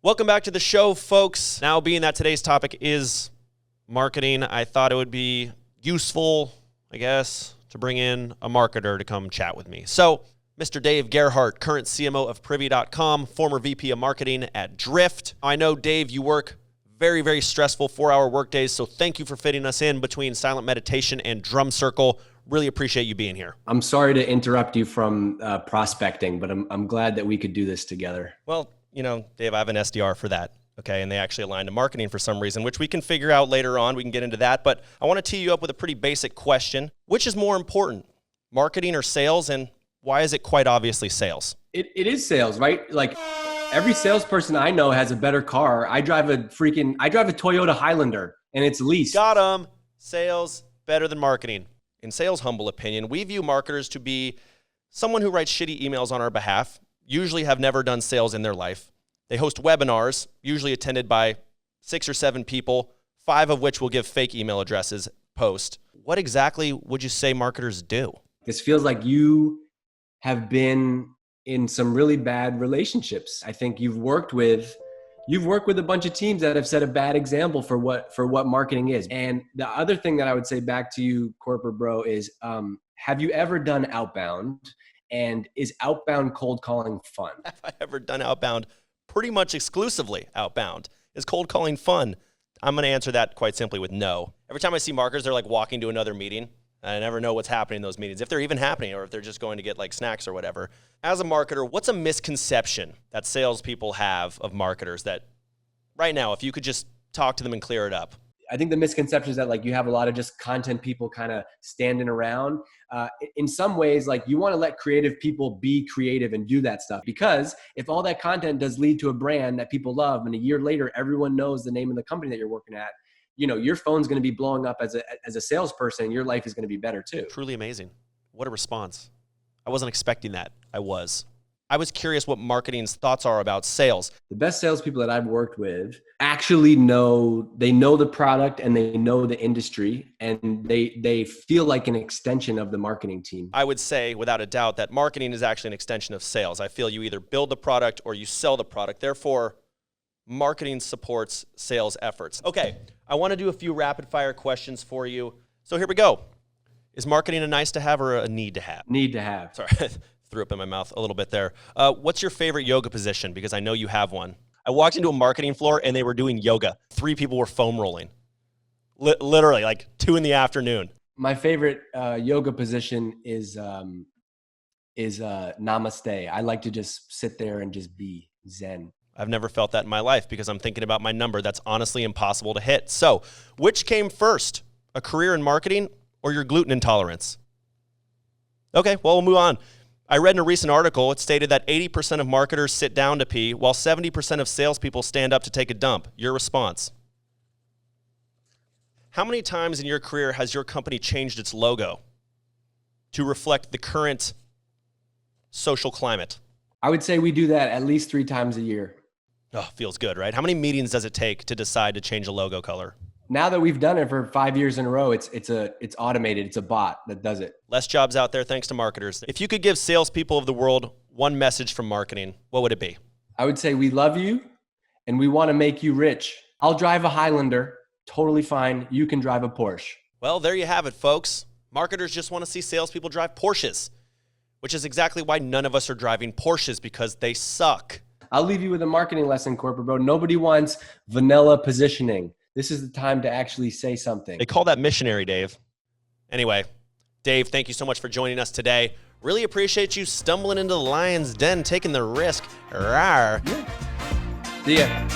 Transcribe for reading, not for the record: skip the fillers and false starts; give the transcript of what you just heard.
Welcome back to the show, folks. Now, being that today's topic is marketing, I thought it would be useful, I guess, to bring in a marketer to come chat with me. So, Mr. Dave Gerhardt, current CMO of Privy.com, former VP of marketing at Drift. I know, Dave, you work very, very stressful 4-hour workdays, so thank you for fitting us in between silent meditation and drum circle. Really appreciate you being here. I'm sorry to interrupt you from prospecting, but I'm glad that we could do this together. Well, you know, Dave, I have an SDR for that, okay? And they actually align to marketing for some reason, which we can figure out later on. We can get into that. But I want to tee you up with a pretty basic question. Which is more important, marketing or sales? And why is it quite obviously sales? It is sales, right? Like every salesperson I know has a better car. I drive a Toyota Highlander and it's leased. Got 'em. Sales better than marketing. In sales' humble opinion, we view marketers to be someone who writes shitty emails on our behalf, usually have never done sales in their life. They host webinars, usually attended by 6 or 7 people, 5 of which will give fake email addresses post. What exactly would you say marketers do? This feels like you have been in some really bad relationships. I think you've worked with a bunch of teams that have set a bad example for what marketing is. And the other thing that I would say back to you, corporate bro, is have you ever done outbound? And is outbound cold calling fun? Have I ever done outbound? Pretty much exclusively outbound. Is cold calling fun? I'm going to answer that quite simply with no. Every time I see marketers, they're like walking to another meeting. I never know what's happening in those meetings, if they're even happening or if they're just going to get like snacks or whatever. As a marketer, what's a misconception that salespeople have of marketers that right now, if you could just talk to them and clear it up? I think the misconception is that like you have a lot of just content people kind of standing around. In some ways, like you want to let creative people be creative and do that stuff, because if all that content does lead to a brand that people love and a year later everyone knows the name of the company that you're working at, you know, your phone's going to be blowing up as a salesperson. Your life is going to be better too. Truly amazing. What a response. I wasn't expecting that. I was curious what marketing's thoughts are about sales. The best salespeople that I've worked with actually know the product and they know the industry, and they feel like an extension of the marketing team. I would say without a doubt that marketing is actually an extension of sales. I feel you either build the product or you sell the product. Therefore, marketing supports sales efforts. Okay, I want to do a few rapid fire questions for you. So here we go. Is marketing a nice to have or a need to have? Need to have. Sorry. Threw up in my mouth a little bit there. What's your favorite yoga position? Because I know you have one. I walked into a marketing floor and they were doing yoga. 3 people were foam rolling. Literally like 2 in the afternoon. My favorite yoga position is namaste. I like to just sit there and just be zen. I've never felt that in my life because I'm thinking about my number. That's honestly impossible to hit. So which came first, a career in marketing or your gluten intolerance? Okay, well, we'll move on. I read in a recent article, it stated that 80% of marketers sit down to pee, while 70% of salespeople stand up to take a dump. Your response? How many times in your career has your company changed its logo to reflect the current social climate? I would say we do that at least 3 times a year. Oh, feels good, right? How many meetings does it take to decide to change a logo color? Now that we've done it for 5 years in a row, it's automated. It's a bot that does it. Less jobs out there thanks to marketers. If you could give salespeople of the world one message from marketing, what would it be? I would say we love you and we want to make you rich. I'll drive a Highlander, totally fine. You can drive a Porsche. Well, there you have it, folks. Marketers just want to see salespeople drive Porsches, which is exactly why none of us are driving Porsches, because they suck. I'll leave you with a marketing lesson, corporate bro. Nobody wants vanilla positioning. This is the time to actually say something. They call that missionary, Dave. Anyway, Dave, thank you so much for joining us today. Really appreciate you stumbling into the lion's den, taking the risk. Rawr. See ya.